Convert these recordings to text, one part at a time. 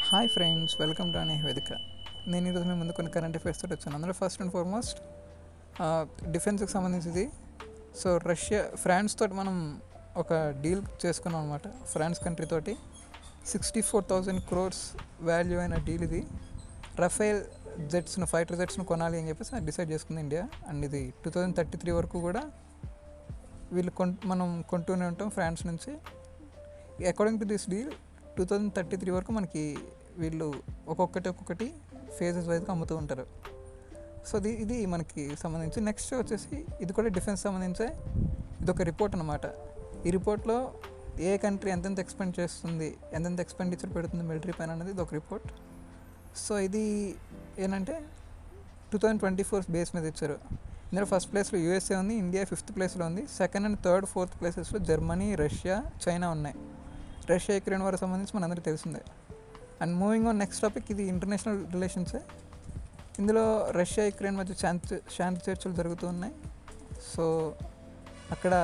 Hi friends, welcome to అనే వేదిక. నేను ఈరోజు మీ ముందు కొన్ని కరెంట్ అఫైర్స్ తోటి వచ్చాను. అందులో ఫస్ట్ అండ్ ఫార్మోస్ట్ డిఫెన్స్కి సంబంధించింది. సో ఫ్రాన్స్ తోటి మనం ఒక డీల్ చేసుకున్నాం అనమాట. ఫ్రాన్స్ కంట్రీ తోటి 64,000 crores వాల్యూ అయిన డీల్ ఇది. రఫేల్ ఫైటర్ జెట్స్ను కొనాలి అని చెప్పేసి డిసైడ్ చేసుకుంది ఇండియా. అండ్ ఇది 2033 వరకు కూడా వీళ్ళు మనం కొంటూనే ఉంటాం ఫ్రాన్స్ నుంచి. అకార్డింగ్ టు దిస్ డీల్ 2033 వరకు మనకి వీళ్ళు ఒక్కొక్కటి ఫేజెస్ వైజ్గా అమ్ముతూ ఉంటారు. సో ఇది మనకి సంబంధించి. నెక్స్ట్ వచ్చేసి ఇది కూడా డిఫెన్స్ సంబంధించే. ఇది ఒక రిపోర్ట్ అనమాట. ఈ రిపోర్ట్లో ఏ కంట్రీ ఎంతెంత ఎక్స్పెండ్ చేస్తుంది, ఎంతెంత ఎక్స్పెండిచర్ పెడుతుంది మిలిటరీ పైన అనేది ఇది ఒక రిపోర్ట్. సో ఇది ఏంటంటే 2024 బేస్ మీద ఇచ్చారు. ఇందులో ఫస్ట్ ప్లేస్లో యూఎస్ఏ ఉంది, ఇండియా 5th ప్లేస్లో ఉంది. సెకండ్ అండ్ థర్డ్ 4th ప్లేసెస్లో జర్మనీ, రష్యా, చైనా ఉన్నాయి. రష్యా యుక్రెయిన్ వారికి సంబంధించి మనందరికీ తెలిసిందే. And moving on next topic, ఇది ఇంటర్నేషనల్ రిలేషన్సే. ఇందులో రష్యా యుక్రెయిన్ మధ్య శాంతి చర్చలు జరుగుతూ ఉన్నాయి. సో అక్కడ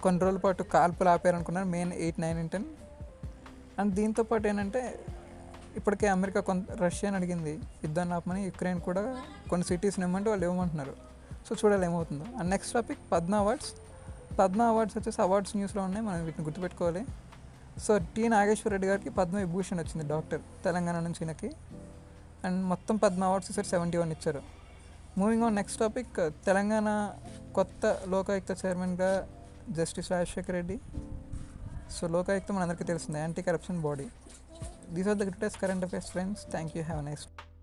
కొన్ని రోజుల పాటు కాల్పులు ఆపారనుకున్నారు, May 8, 9 and 10. అండ్ దీంతోపాటు ఏంటంటే ఇప్పటికే అమెరికా రష్యాని అడిగింది యుద్ధాన్ని ఆపమని. యుక్రెయిన్ కూడా కొన్ని సిటీస్ని ఇవ్వమంటే వాళ్ళు ఇవ్వమంటున్నారు. సో చూడాలి ఏమవుతుందో. And next topic Padma awards వచ్చేసి అవార్డ్స్ న్యూస్లో ఉన్నాయి, మనం వీటిని గుర్తుపెట్టుకోవాలి. సో నాగేశ్వర రెడ్డి గారికి పద్మ విభూషణ్ వచ్చింది, డాక్టర్, తెలంగాణ నుంచి ఈయనకి. అండ్ మొత్తం పద్మ అవార్డ్స్ ఇచ్చారు, 71 ఇచ్చారు. Moving on next topic, Telangana కొత్త లోకాయుక్త చైర్మన్గా జస్టిస్ రాజశేఖర్ రెడ్డి. సో లోకాయుక్త మనందరికీ తెలిసిందే, anti corruption body. These are the greatest current affairs friends. Thank you, have a nice day.